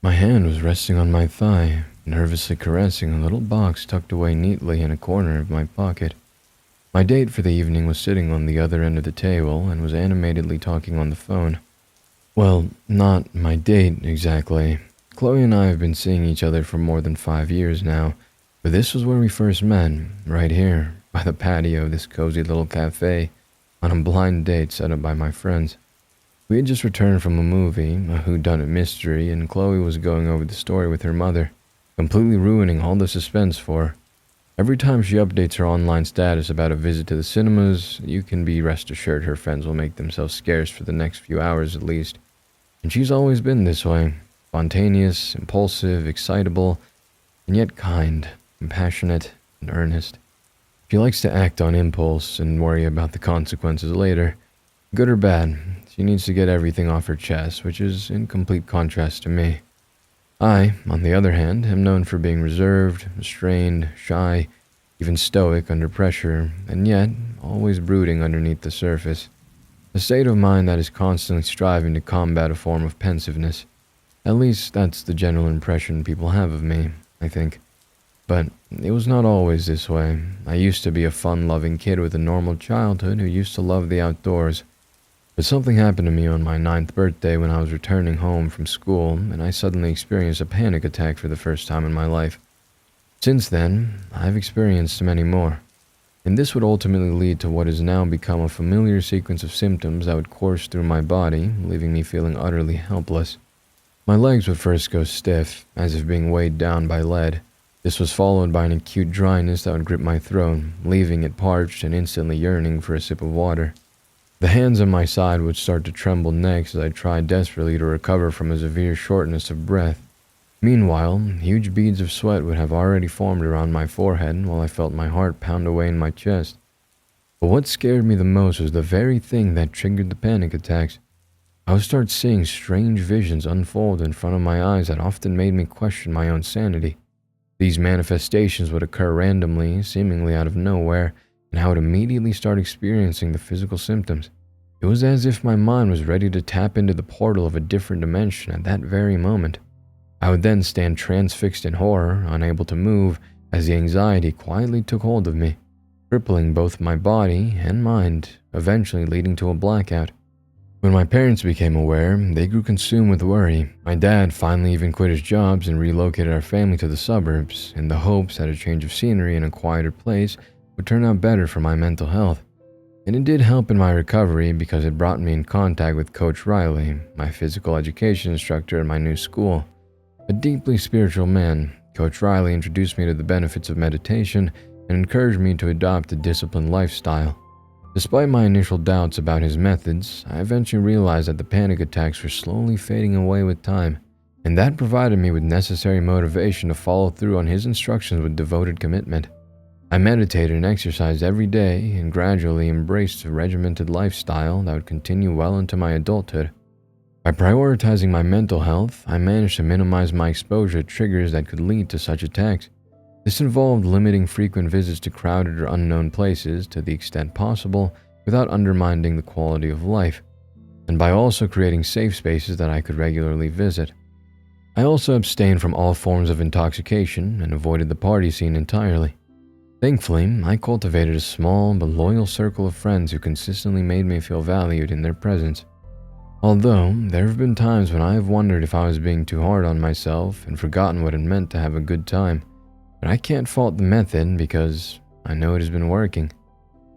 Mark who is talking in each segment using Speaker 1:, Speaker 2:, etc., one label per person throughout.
Speaker 1: My hand was resting on my thigh, nervously caressing a little box tucked away neatly in a corner of my pocket. My date for the evening was sitting on the other end of the table and was animatedly talking on the phone. Well, not my date exactly. Chloe and I have been seeing each other for more than 5 years now, but this was where we first met, right here, by the patio of this cozy little cafe, on a blind date set up by my friends. We had just returned from a movie, a whodunit mystery, and Chloe was going over the story with her mother, completely ruining all the suspense for her. Every time she updates her online status about a visit to the cinemas, you can be rest assured her friends will make themselves scarce for the next few hours at least. And she's always been this way, spontaneous, impulsive, excitable, and yet kind, compassionate, and earnest. She likes to act on impulse and worry about the consequences later. Good or bad, she needs to get everything off her chest, which is in complete contrast to me. I, on the other hand, am known for being reserved, restrained, shy, even stoic under pressure, and yet always brooding underneath the surface. A state of mind that is constantly striving to combat a form of pensiveness. At least that's the general impression people have of me, I think. But it was not always this way. I used to be a fun-loving kid with a normal childhood who used to love the outdoors. But something happened to me on my 9th birthday when I was returning home from school, and I suddenly experienced a panic attack for the first time in my life. Since then, I've experienced many more, and this would ultimately lead to what has now become a familiar sequence of symptoms that would course through my body, leaving me feeling utterly helpless. My legs would first go stiff, as if being weighed down by lead. This was followed by an acute dryness that would grip my throat, leaving it parched and instantly yearning for a sip of water. The hands on my side would start to tremble next as I tried desperately to recover from a severe shortness of breath. Meanwhile, huge beads of sweat would have already formed around my forehead while I felt my heart pound away in my chest. But what scared me the most was the very thing that triggered the panic attacks. I would start seeing strange visions unfold in front of my eyes that often made me question my own sanity. These manifestations would occur randomly, seemingly out of nowhere, and I would immediately start experiencing the physical symptoms. It was as if my mind was ready to tap into the portal of a different dimension at that very moment. I would then stand transfixed in horror, unable to move, as the anxiety quietly took hold of me, crippling both my body and mind, eventually leading to a blackout. When my parents became aware, they grew consumed with worry. My dad finally even quit his jobs and relocated our family to the suburbs, in the hopes that a change of scenery and a quieter place would turn out better for my mental health. And it did help in my recovery because it brought me in contact with Coach Riley, my physical education instructor at my new school. A deeply spiritual man, Coach Riley introduced me to the benefits of meditation and encouraged me to adopt a disciplined lifestyle. Despite my initial doubts about his methods, I eventually realized that the panic attacks were slowly fading away with time, and that provided me with necessary motivation to follow through on his instructions with devoted commitment. I meditated and exercised every day and gradually embraced a regimented lifestyle that would continue well into my adulthood. By prioritizing my mental health, I managed to minimize my exposure to triggers that could lead to such attacks. This involved limiting frequent visits to crowded or unknown places to the extent possible without undermining the quality of life, and by also creating safe spaces that I could regularly visit. I also abstained from all forms of intoxication and avoided the party scene entirely. Thankfully, I cultivated a small but loyal circle of friends who consistently made me feel valued in their presence. Although, there have been times when I have wondered if I was being too hard on myself and forgotten what it meant to have a good time. But I can't fault the method because I know it has been working.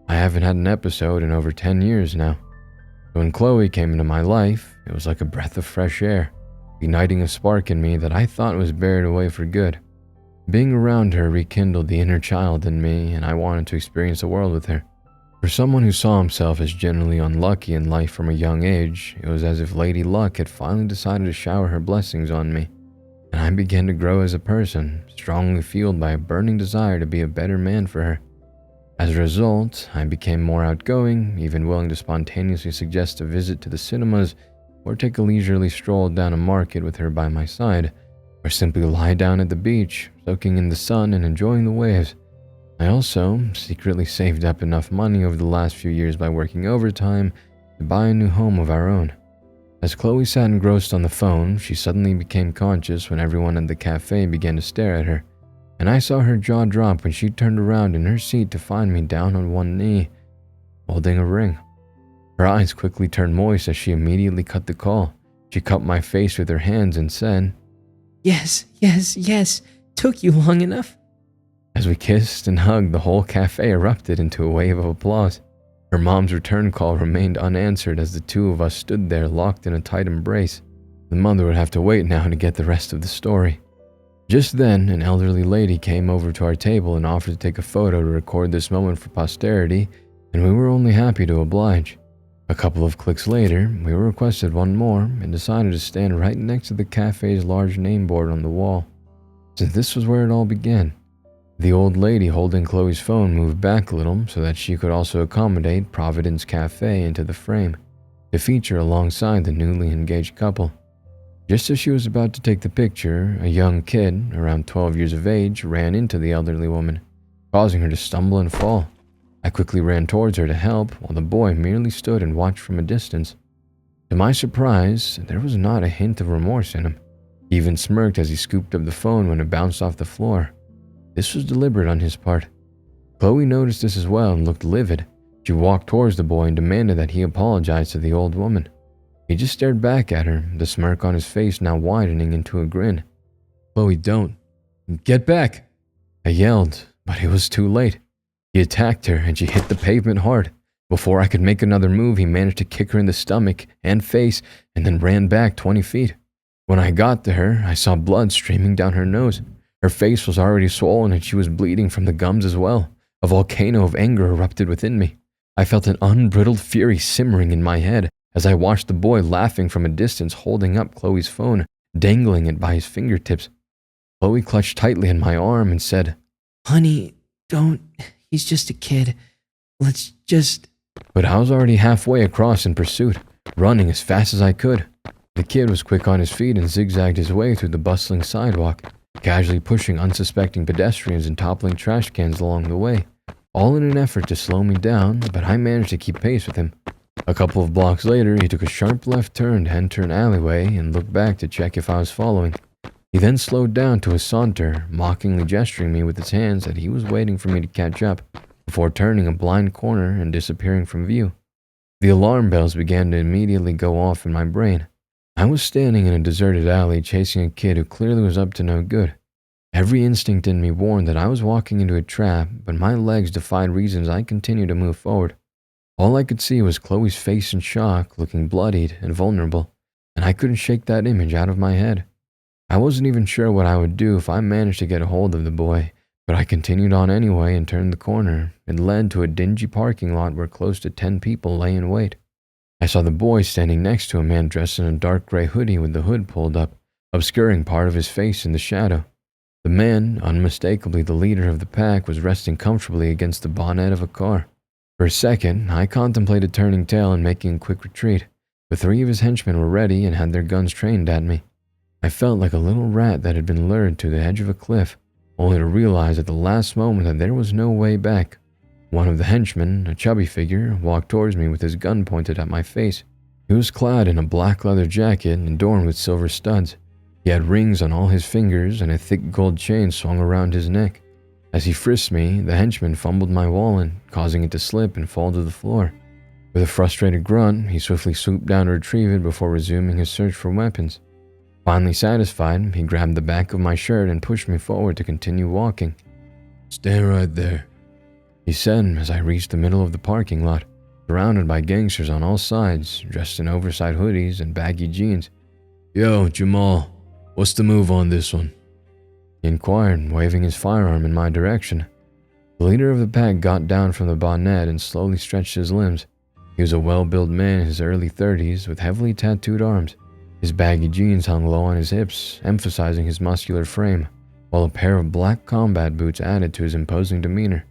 Speaker 1: I haven't had an episode in over 10 years now. When Chloe came into my life, it was like a breath of fresh air, igniting a spark in me that I thought was buried away for good. Being around her rekindled the inner child in me, and I wanted to experience the world with her. For someone who saw himself as generally unlucky in life from a young age, it was as if Lady Luck had finally decided to shower her blessings on me, and I began to grow as a person, strongly fueled by a burning desire to be a better man for her. As a result, I became more outgoing, even willing to spontaneously suggest a visit to the cinemas or take a leisurely stroll down a market with her by my side, or simply lie down at the beach, soaking in the sun and enjoying the waves. I also secretly saved up enough money over the last few years by working overtime to buy a new home of our own. As Chloe sat engrossed on the phone, she suddenly became conscious when everyone at the cafe began to stare at her, and I saw her jaw drop when she turned around in her seat to find me down on one knee, holding a ring. Her eyes quickly turned moist as she immediately cut the call. She cupped my face with her hands and said,
Speaker 2: Yes, yes, yes. Took you long enough?
Speaker 1: As we kissed and hugged, the whole cafe erupted into a wave of applause. Her mom's return call remained unanswered as the two of us stood there locked in a tight embrace. The mother would have to wait now to get the rest of the story. Just then, an elderly lady came over to our table and offered to take a photo to record this moment for posterity, and we were only happy to oblige. A couple of clicks later, we were requested one more and decided to stand right next to the cafe's large name board on the wall, since this was where it all began. The old lady holding Chloe's phone moved back a little so that she could also accommodate Providence Cafe into the frame, to feature alongside the newly engaged couple. Just as she was about to take the picture, a young kid, around 12 years of age, ran into the elderly woman, causing her to stumble and fall. I quickly ran towards her to help, while the boy merely stood and watched from a distance. To my surprise, there was not a hint of remorse in him. He even smirked as he scooped up the phone when it bounced off the floor. This was deliberate on his part. Chloe noticed this as well and looked livid. She walked towards the boy and demanded that he apologize to the old woman. He just stared back at her, the smirk on his face now widening into a grin. "Chloe, don't. Get back!" I yelled, but it was too late. He attacked her and she hit the pavement hard. Before I could make another move, he managed to kick her in the stomach and face and then ran back 20 feet. When I got to her, I saw blood streaming down her nose. Her face was already swollen and she was bleeding from the gums as well. A volcano of anger erupted within me. I felt an unbridled fury simmering in my head as I watched the boy laughing from a distance, holding up Chloe's phone, dangling it by his fingertips. Chloe clutched tightly in my arm and said,
Speaker 2: Honey, don't. He's just a kid. Let's just...
Speaker 1: But I was already halfway across in pursuit, running as fast as I could. The kid was quick on his feet and zigzagged his way through the bustling sidewalk, casually pushing unsuspecting pedestrians and toppling trash cans along the way, all in an effort to slow me down, but I managed to keep pace with him. A couple of blocks later, he took a sharp left turn to enter an alleyway and looked back to check if I was following. He then slowed down to a saunter, mockingly gesturing me with his hands that he was waiting for me to catch up, before turning a blind corner and disappearing from view. The alarm bells began to immediately go off in my brain. I was standing in a deserted alley chasing a kid who clearly was up to no good. Every instinct in me warned that I was walking into a trap, but my legs defied reason as I continued to move forward. All I could see was Chloe's face in shock, looking bloodied and vulnerable, and I couldn't shake that image out of my head. I wasn't even sure what I would do if I managed to get a hold of the boy, but I continued on anyway and turned the corner. It led to a dingy parking lot where close to 10 people lay in wait. I saw the boy standing next to a man dressed in a dark gray hoodie with the hood pulled up, obscuring part of his face in the shadow. The man, unmistakably the leader of the pack, was resting comfortably against the bonnet of a car. For a second, I contemplated turning tail and making a quick retreat, but 3 of his henchmen were ready and had their guns trained at me. I felt like a little rat that had been lured to the edge of a cliff, only to realize at the last moment that there was no way back. One of the henchmen, a chubby figure, walked towards me with his gun pointed at my face. He was clad in a black leather jacket adorned with silver studs. He had rings on all his fingers and a thick gold chain swung around his neck. As he frisked me, the henchman fumbled my wallet, causing it to slip and fall to the floor. With a frustrated grunt, he swiftly swooped down to retrieve it before resuming his search for weapons. Finally satisfied, he grabbed the back of my shirt and pushed me forward to continue walking. "Stand right there," he said as I reached the middle of the parking lot, surrounded by gangsters on all sides, dressed in oversized hoodies and baggy jeans. "Yo, Jamal, what's the move on this one?" he inquired, waving his firearm in my direction. The leader of the pack got down from the bonnet and slowly stretched his limbs. He was a well-built man in his early 30s with heavily tattooed arms. His baggy jeans hung low on his hips, emphasizing his muscular frame, while a pair of black combat boots added to his imposing demeanor.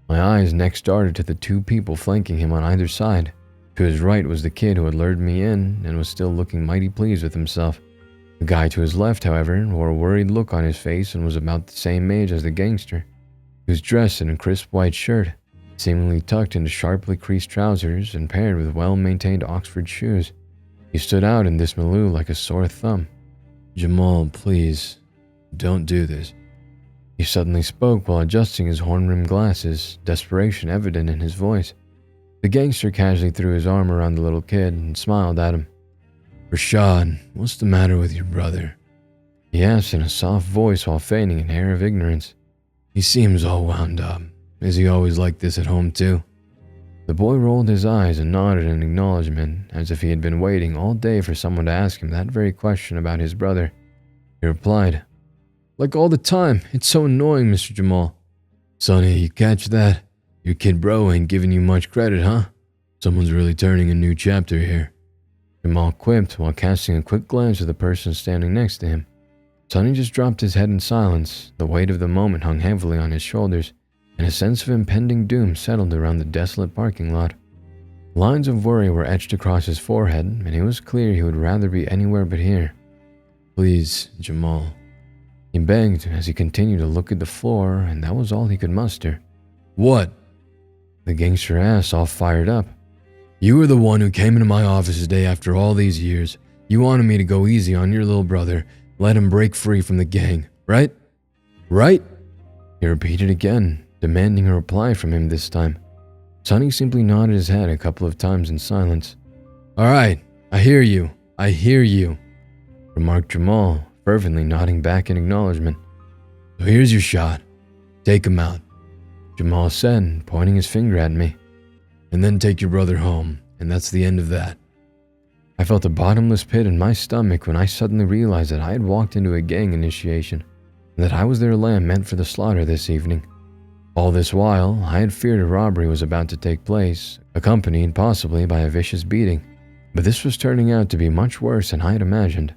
Speaker 1: My eyes next darted to the 2 people flanking him on either side. To his right was the kid who had lured me in and was still looking mighty pleased with himself. The guy to his left, however, wore a worried look on his face and was about the same age as the gangster. He was dressed in a crisp white shirt, seemingly tucked into sharply creased trousers and paired with well-maintained Oxford shoes. He stood out in this milieu like a sore thumb. "Jamal, please, don't do this." He suddenly spoke while adjusting his horn-rimmed glasses, desperation evident in his voice. The gangster casually threw his arm around the little kid and smiled at him. "Rashad, what's the matter with your brother?" he asked in a soft voice while feigning an air of ignorance. "He seems all wound up. Is he always like this at home too?" The boy rolled his eyes and nodded in acknowledgement, as if he had been waiting all day for someone to ask him that very question about his brother. He replied, "Like all the time. It's so annoying, Mr. Jamal." "Sonny, you catch that? Your kid bro ain't giving you much credit, huh? Someone's really turning a new chapter here," Jamal quipped while casting a quick glance at the person standing next to him. Sonny just dropped his head in silence. The weight of the moment hung heavily on his shoulders, and a sense of impending doom settled around the desolate parking lot. Lines of worry were etched across his forehead, and it was clear he would rather be anywhere but here. "Please, Jamal," he begged as he continued to look at the floor, and that was all he could muster. "What?" the gangster asked, all fired up. "You were the one who came into my office today after all these years. You wanted me to go easy on your little brother, let him break free from the gang, right? Right?" He repeated again, demanding a reply from him this time. Sonny simply nodded his head a couple of times in silence. "All right, I hear you, remarked Jamal, fervently nodding back in acknowledgement. "So here's your shot. Take him out," Jamal said, pointing his finger at me. "And then take your brother home, and that's the end of that." I felt a bottomless pit in my stomach when I suddenly realized that I had walked into a gang initiation, and that I was their lamb meant for the slaughter this evening. All this while, I had feared a robbery was about to take place, accompanied possibly by a vicious beating, but this was turning out to be much worse than I had imagined.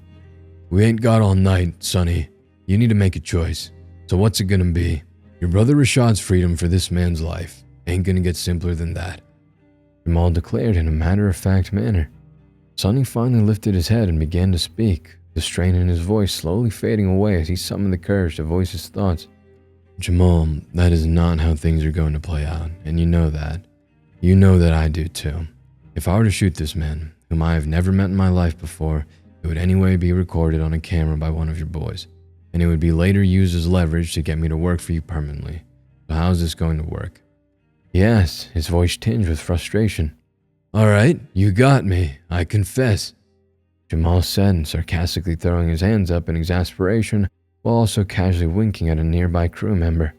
Speaker 1: "We ain't got all night, Sonny. You need to make a choice. So what's it gonna be? Your brother Rashad's freedom for this man's life. Ain't gonna get simpler than that," Jamal declared in a matter-of-fact manner. Sonny finally lifted his head and began to speak, the strain in his voice slowly fading away as he summoned the courage to voice his thoughts. "Jamal, that is not how things are going to play out, and you know that. You know that I do too. If I were to shoot this man, whom I have never met in my life before, it would anyway be recorded on a camera by one of your boys, and it would be later used as leverage to get me to work for you permanently. So how's this going to work?" he asked, his voice tinged with frustration. "All right, you got me, I confess," Jamal said, sarcastically throwing his hands up in exasperation while also casually winking at a nearby crew member.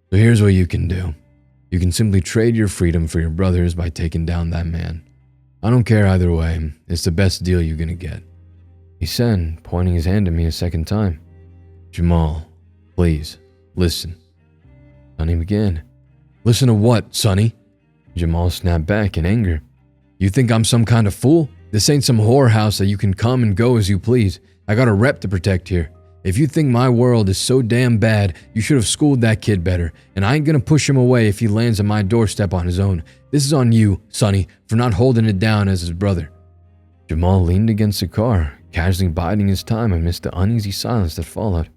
Speaker 1: "So here's what you can do. You can simply trade your freedom for your brother's by taking down that man. I don't care either way, it's the best deal you're gonna get," he said, pointing his hand at me a second time. "Jamal, please, listen." Sonny began. "Listen to what, Sonny?" Jamal snapped back in anger. "You think I'm some kind of fool? This ain't some whorehouse that you can come and go as you please. I got a rep to protect here. If you think my world is so damn bad, you should have schooled that kid better, and I ain't gonna push him away if he lands on my doorstep on his own. This is on you, Sonny, for not holding it down as his brother." Jamal leaned against the car, casually biding his time amidst the uneasy silence that followed.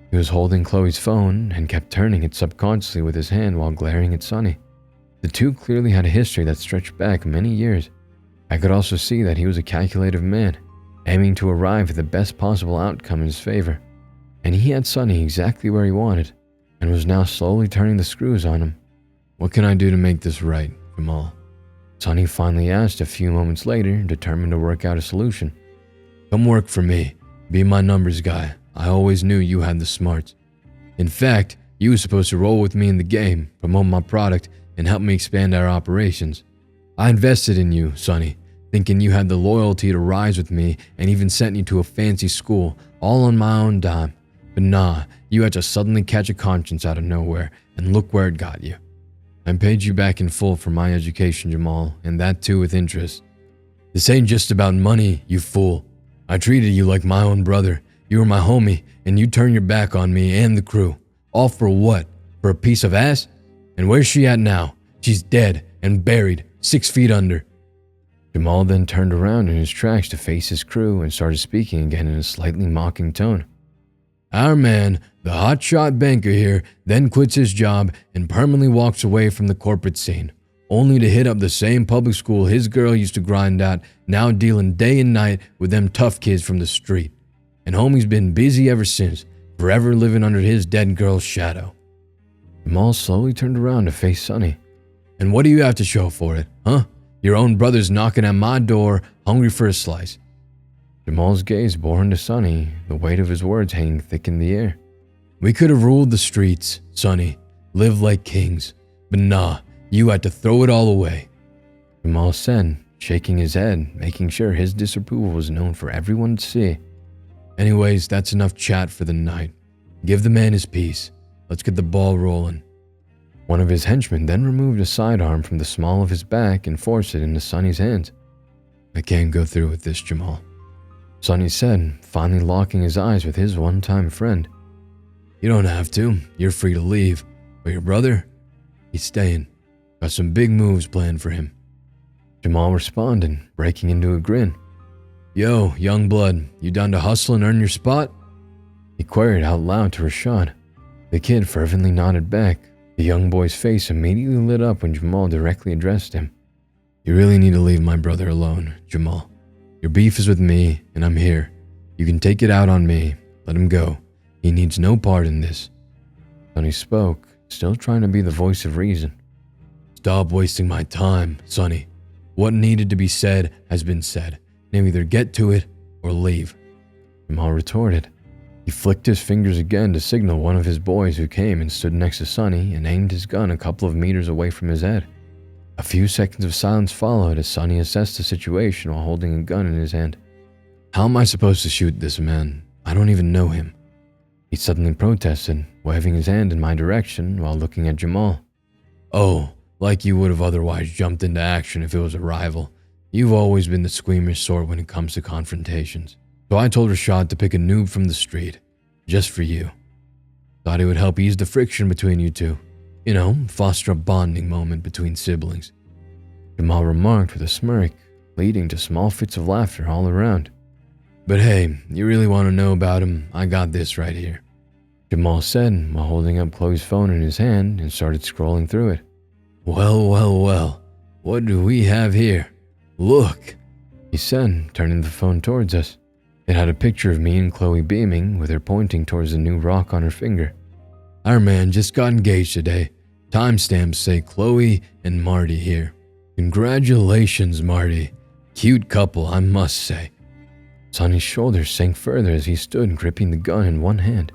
Speaker 1: He was holding Chloe's phone and kept turning it subconsciously with his hand while glaring at Sonny. The two clearly had a history that stretched back many years. I could also see that he was a calculative man, aiming to arrive at the best possible outcome in his favor. And he had Sonny exactly where he wanted, and was now slowly turning the screws on him. "What can I do to make this right, Jamal?" Sonny finally asked a few moments later, determined to work out a solution. "Come work for me. Be my numbers guy. I always knew you had the smarts. In fact, you were supposed to roll with me in the game, promote my product, and help me expand our operations. I invested in you, Sonny, thinking you had the loyalty to rise with me and even sent you to a fancy school, all on my own dime. But nah, you had to suddenly catch a conscience out of nowhere, and look where it got you. I paid you back in full for my education, Jamal, and that too with interest. This ain't just about money, you fool. I treated you like my own brother. You were my homie, and you turned your back on me and the crew. All for what? For a piece of ass? And where's she at now? She's dead and buried, 6 feet under." Jamal then turned around in his tracks to face his crew and started speaking again in a slightly mocking tone. "Our man, the hotshot banker here, then quits his job and permanently walks away from the corporate scene. only to hit up the same public school his girl used to grind at, now dealing day and night with them tough kids from the street. And homie's been busy ever since, forever living under his dead girl's shadow. Jamal slowly turned around to face Sonny. And what do you have to show for it, huh? Your own brother's knocking at my door, hungry for a slice. Jamal's gaze bore into Sonny, the weight of his words hanging thick in the air. We could have ruled the streets, Sonny, lived like kings, but nah, you had to throw it all away. Jamal said, shaking his head, making sure his disapproval was known for everyone to see. Anyways, that's enough chat for the night. Give the man his peace. Let's get the ball rolling. One of his henchmen then removed a sidearm from the small of his back and forced it into Sonny's hands. I can't go through with this, Jamal, Sonny said, finally locking his eyes with his one-time friend. You don't have to. You're free to leave. But your brother? He's staying. Got some big moves planned for him. Jamal responded, breaking into a grin. Yo, young blood, you down to hustle and earn your spot? He queried out loud to Rashad. The kid fervently nodded back. The young boy's face immediately lit up when Jamal directly addressed him. You really need to leave my brother alone, Jamal. Your beef is with me, and I'm here. You can take it out on me. Let him go. He needs no part in this. Sonny spoke, still trying to be the voice of reason. Stop wasting my time, Sonny. What needed to be said has been said. Now either get to it or leave. Jamal retorted. He flicked his fingers again to signal one of his boys who came and stood next to Sonny and aimed his gun a couple of meters away from his head. A few seconds of silence followed as Sonny assessed the situation while holding a gun in his hand. How am I supposed to shoot this man? I don't even know him. He suddenly protested, waving his hand in my direction while looking at Jamal. Oh, like you would have otherwise jumped into action if it was a rival. You've always been the squeamish sort when it comes to confrontations. So I told Rashad to pick a noob from the street, just for you. Thought it would help ease the friction between you two. You know, foster a bonding moment between siblings. Jamal remarked with a smirk, leading to small fits of laughter all around. But hey, you really want to know about him? I got this right here. Jamal said while holding up Chloe's phone in his hand and started scrolling through it. Well, what do we have here? Look, he said, turning the phone towards us. It had a picture of me and Chloe beaming, with her pointing towards the new rock on her finger. Our man just got engaged today. Timestamps say Chloe and Marty here. Congratulations, Marty. Cute couple, I must say. Sonny's shoulders sank further as he stood gripping the gun in one hand.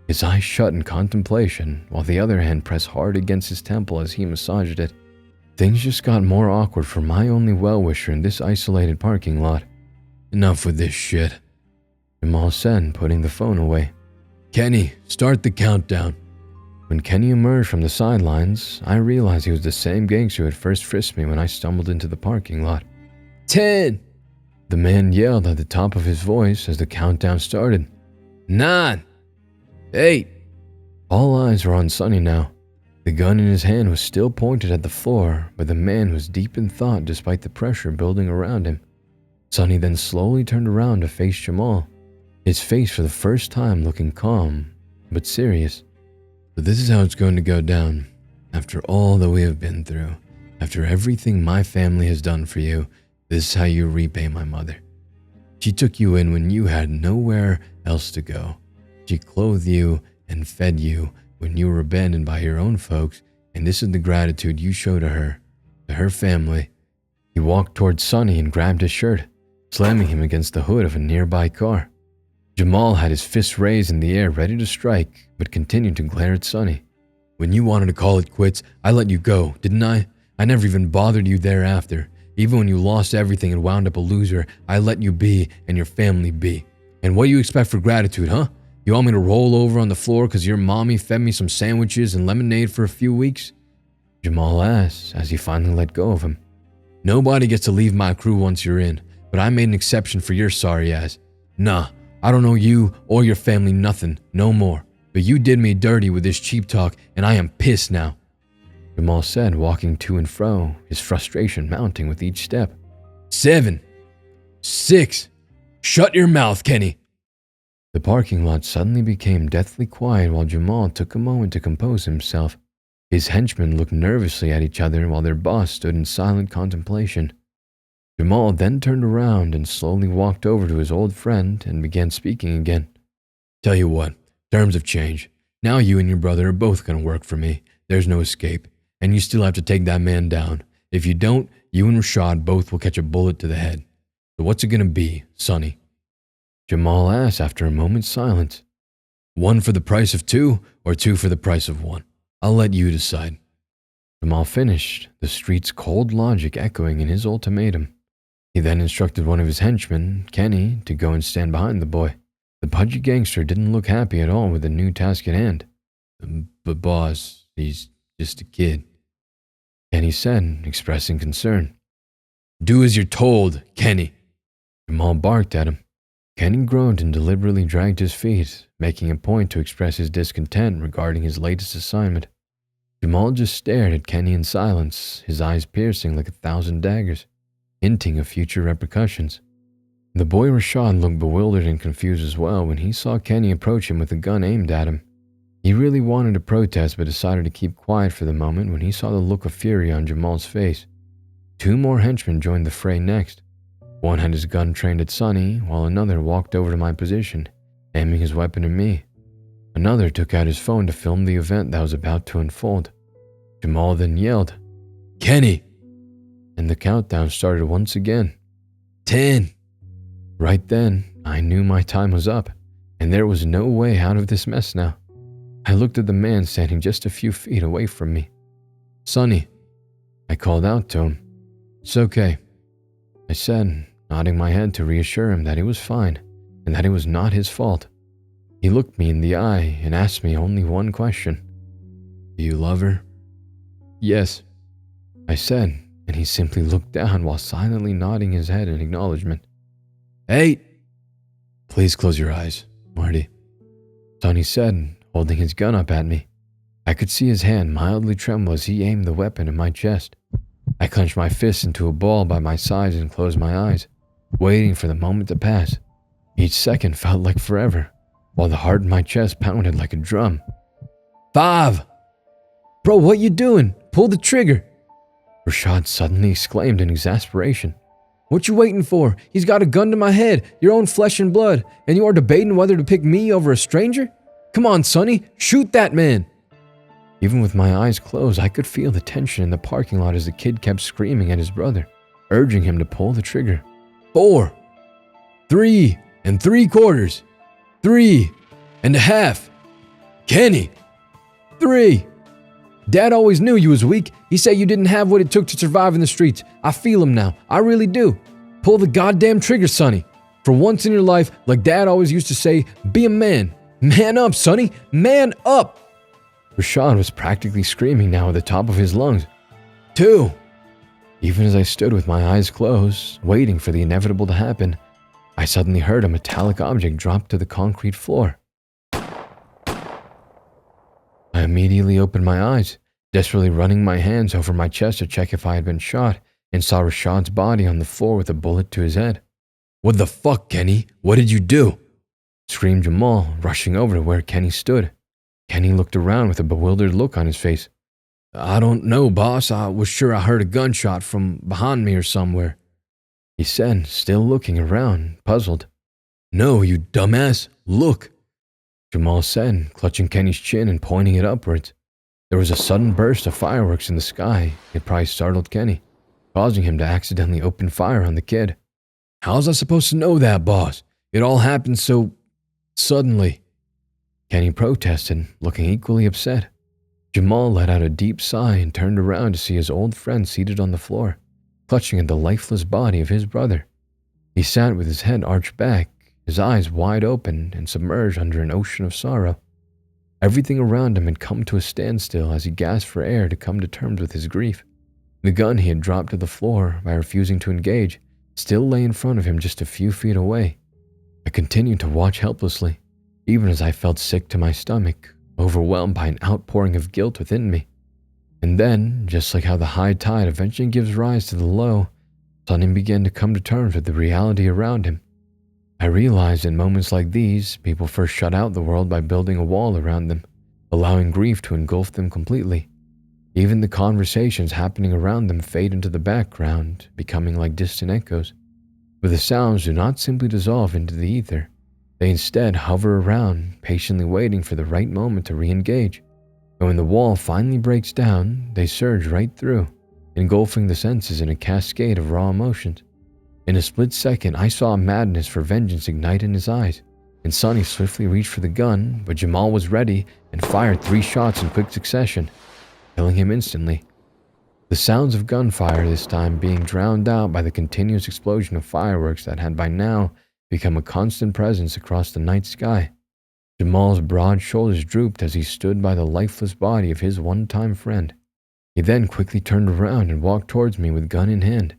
Speaker 1: His eyes shut in contemplation, while the other hand pressed hard against his temple as he massaged it. Things just got more awkward for my only well-wisher in this isolated parking lot. Enough with this shit, Jamal said, putting the phone away. Kenny, start the countdown. When Kenny emerged from the sidelines, I realized he was the same gangster who had first frisked me when I stumbled into the parking lot. 10! The man yelled at the top of his voice as the countdown started. 9! 8! All eyes were on Sonny now. The gun in his hand was still pointed at the floor, but the man was deep in thought despite the pressure building around him. Sonny then slowly turned around to face Jamal, his face for the first time looking calm, but serious. So this is how it's going to go down. After all that we have been through, after everything my family has done for you, this is how you repay my mother. She took you in when you had nowhere else to go. She clothed you and fed you when you were abandoned by your own folks, and this is the gratitude you show to her family. He walked towards Sonny and grabbed his shirt, slamming him against the hood of a nearby car. Jamal had his fists raised in the air ready to strike, but continued to glare at Sonny. When you wanted to call it quits, I let you go, didn't I? I never even bothered you thereafter. Even when you lost everything and wound up a loser, I let you be and your family be. And what do you expect for gratitude, huh? You want me to roll over on the floor because your mommy fed me some sandwiches and lemonade for a few weeks? Jamal asked as he finally let go of him. Nobody gets to leave my crew once you're in, but I made an exception for your sorry ass. Nah, I don't owe you or your family nothing, no more. But you did me dirty with this cheap talk, and I am pissed now. Jamal said, walking to and fro, his frustration mounting with each step. 7, 6, shut your mouth, Kenny. The parking lot suddenly became deathly quiet while Jamal took a moment to compose himself. His henchmen looked nervously at each other while their boss stood in silent contemplation. Jamal then turned around and slowly walked over to his old friend and began speaking again. "Tell you what, terms have changed. Now you and your brother are both going to work for me. There's no escape. And you still have to take that man down. If you don't, you and Rashad both will catch a bullet to the head. So what's it going to be, Sonny?" Jamal asked after a moment's silence. "One for the price of two, or two for the price of one? I'll let you decide." Jamal finished, the street's cold logic echoing in his ultimatum. He then instructed one of his henchmen, Kenny, to go and stand behind the boy. The pudgy gangster didn't look happy at all with the new task at hand. "But boss, he's just a kid," Kenny said, expressing concern. "Do as you're told, Kenny." Jamal barked at him. Kenny groaned and deliberately dragged his feet, making a point to express his discontent regarding his latest assignment. Jamal just stared at Kenny in silence, his eyes piercing like 1,000 daggers, hinting of future repercussions. The boy Rashad looked bewildered and confused as well when he saw Kenny approach him with a gun aimed at him. He really wanted to protest but decided to keep quiet for the moment when he saw the look of fury on Jamal's face. 2 more henchmen joined the fray next. One had his gun trained at Sonny, while another walked over to my position, aiming his weapon at me. Another took out his phone to film the event that was about to unfold. Jamal then yelled, "Kenny!" And the countdown started once again. 10. Right then, I knew my time was up, and there was no way out of this mess now. I looked at the man standing just a few feet away from me. "Sonny," I called out to him. "It's okay," I said, nodding my head to reassure him that he was fine and that it was not his fault. He looked me in the eye and asked me only one question. "Do you love her?" "Yes," I said, and he simply looked down while silently nodding his head in acknowledgement. "Hey!" "Please close your eyes, Marty," Sonny said, holding his gun up at me. I could see his hand mildly tremble as he aimed the weapon at my chest. I clenched my fist into a ball by my sides and closed my eyes, waiting for the moment to pass. Each second felt like forever, while the heart in my chest pounded like a drum. 5! "Bro, what you doing? Pull the trigger!" Rashad suddenly exclaimed in exasperation. "What you waiting for? He's got a gun to my head, your own flesh and blood, and you are debating whether to pick me over a stranger? Come on, Sonny, shoot that man!" Even with my eyes closed, I could feel the tension in the parking lot as the kid kept screaming at his brother, urging him to pull the trigger. 4, 3 3/4, 3 1/2. "Kenny! 3! Dad always knew you was weak. He said you didn't have what it took to survive in the streets. I feel him now. I really do. Pull the goddamn trigger, Sonny. For once in your life, like Dad always used to say, be a man. Man up, Sonny. Man up!" Rashad was practically screaming now at the top of his lungs. 2. Even as I stood with my eyes closed, waiting for the inevitable to happen, I suddenly heard a metallic object drop to the concrete floor. I immediately opened my eyes, desperately running my hands over my chest to check if I had been shot, and saw Rashad's body on the floor with a bullet to his head. "What the fuck, Kenny? What did you do?" screamed Jamal, rushing over to where Kenny stood. Kenny looked around with a bewildered look on his face. "I don't know, boss. I was sure I heard a gunshot from behind me or somewhere," he said, still looking around, puzzled. "No, you dumbass. Look," Jamal said, clutching Kenny's chin and pointing it upwards. There was a sudden burst of fireworks in the sky. It probably startled Kenny, causing him to accidentally open fire on the kid. "How's I supposed to know that, boss? It all happened so suddenly," Kenny protested, looking equally upset. Jamal let out a deep sigh and turned around to see his old friend seated on the floor, clutching at the lifeless body of his brother. He sat with his head arched back, his eyes wide open and submerged under an ocean of sorrow. Everything around him had come to a standstill as he gasped for air to come to terms with his grief. The gun he had dropped to the floor by refusing to engage still lay in front of him just a few feet away. I continued to watch helplessly, even as I felt sick to my stomach, overwhelmed by an outpouring of guilt within me. And then, just like how the high tide eventually gives rise to the low, Somnium began to come to terms with the reality around him. I realized in moments like these, people first shut out the world by building a wall around them, allowing grief to engulf them completely. Even the conversations happening around them fade into the background, becoming like distant echoes. But the sounds do not simply dissolve into the ether. They instead hover around, patiently waiting for the right moment to re-engage. And when the wall finally breaks down, they surge right through, engulfing the senses in a cascade of raw emotions. In a split second, I saw a madness for vengeance ignite in his eyes, and Sonny swiftly reached for the gun, but Jamal was ready and fired 3 shots in quick succession, killing him instantly. The sounds of gunfire this time being drowned out by the continuous explosion of fireworks that had by now become a constant presence across the night sky. Jamal's broad shoulders drooped as he stood by the lifeless body of his one-time friend. He then quickly turned around and walked towards me with gun in hand.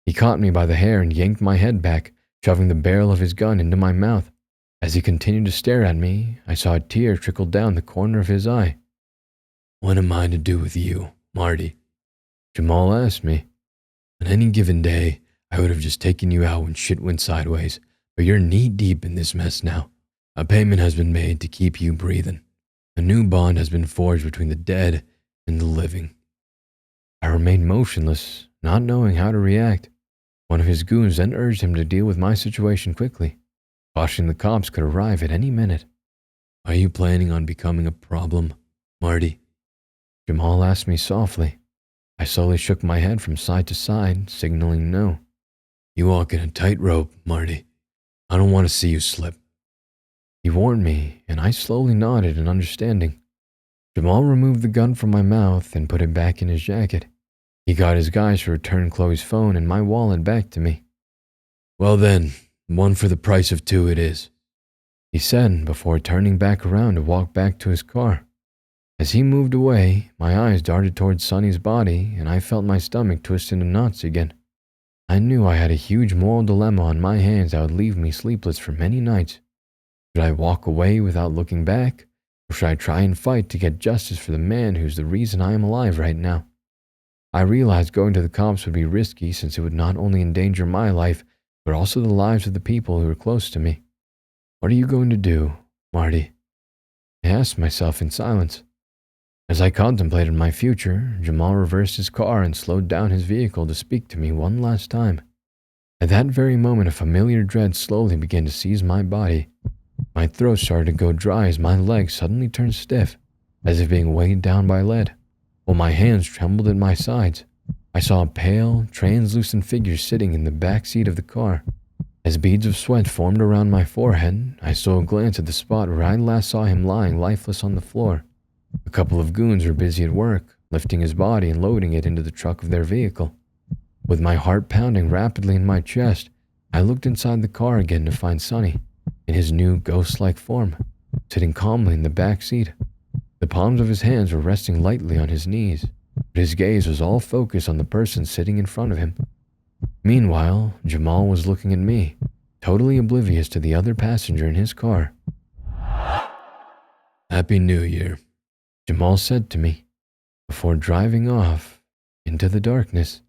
Speaker 1: He caught me by the hair and yanked my head back, shoving the barrel of his gun into my mouth. As he continued to stare at me, I saw a tear trickle down the corner of his eye.
Speaker 3: "What am I to do with you, Marty?"
Speaker 1: Jamal asked me.
Speaker 3: "On any given day, I would have just taken you out when shit went sideways, but you're knee-deep in this mess now. A payment has been made to keep you breathing. A new bond has been forged between the dead and the living."
Speaker 1: I remained motionless, not knowing how to react. One of his goons then urged him to deal with my situation quickly, cautioning the cops could arrive at any minute.
Speaker 3: "Are you planning on becoming a problem, Marty?"
Speaker 1: Jamal asked me softly. I slowly shook my head from side to side, signaling no.
Speaker 3: "You walk in a tightrope, Marty. I don't want to see you slip."
Speaker 1: He warned me, and I slowly nodded in understanding. Jamal removed the gun from my mouth and put it back in his jacket. He got his guys to return Chloe's phone and my wallet back to me.
Speaker 3: "Well then, 1 for the price of 2 it is,"
Speaker 1: he said before turning back around to walk back to his car. As he moved away, my eyes darted towards Sonny's body and I felt my stomach twist into knots again. I knew I had a huge moral dilemma on my hands that would leave me sleepless for many nights. Should I walk away without looking back, or should I try and fight to get justice for the man who's the reason I am alive right now? I realized going to the cops would be risky since it would not only endanger my life, but also the lives of the people who were close to me. What are you going to do, Marty? I asked myself in silence. As I contemplated my future, Jamal reversed his car and slowed down his vehicle to speak to me one last time. At that very moment, a familiar dread slowly began to seize my body. My throat started to go dry as my legs suddenly turned stiff, as if being weighed down by lead, while my hands trembled at my sides. I saw a pale, translucent figure sitting in the back seat of the car. As beads of sweat formed around my forehead, I stole a glance at the spot where I last saw him lying lifeless on the floor. A couple of goons were busy at work, lifting his body and loading it into the truck of their vehicle. With my heart pounding rapidly in my chest, I looked inside the car again to find Sonny, in his new ghost-like form, sitting calmly in the back seat. The palms of his hands were resting lightly on his knees, but his gaze was all focused on the person sitting in front of him. Meanwhile, Jamal was looking at me, totally oblivious to the other passenger in his car.
Speaker 3: "Happy New Year,"
Speaker 1: Jamal said to me, before driving off into the darkness.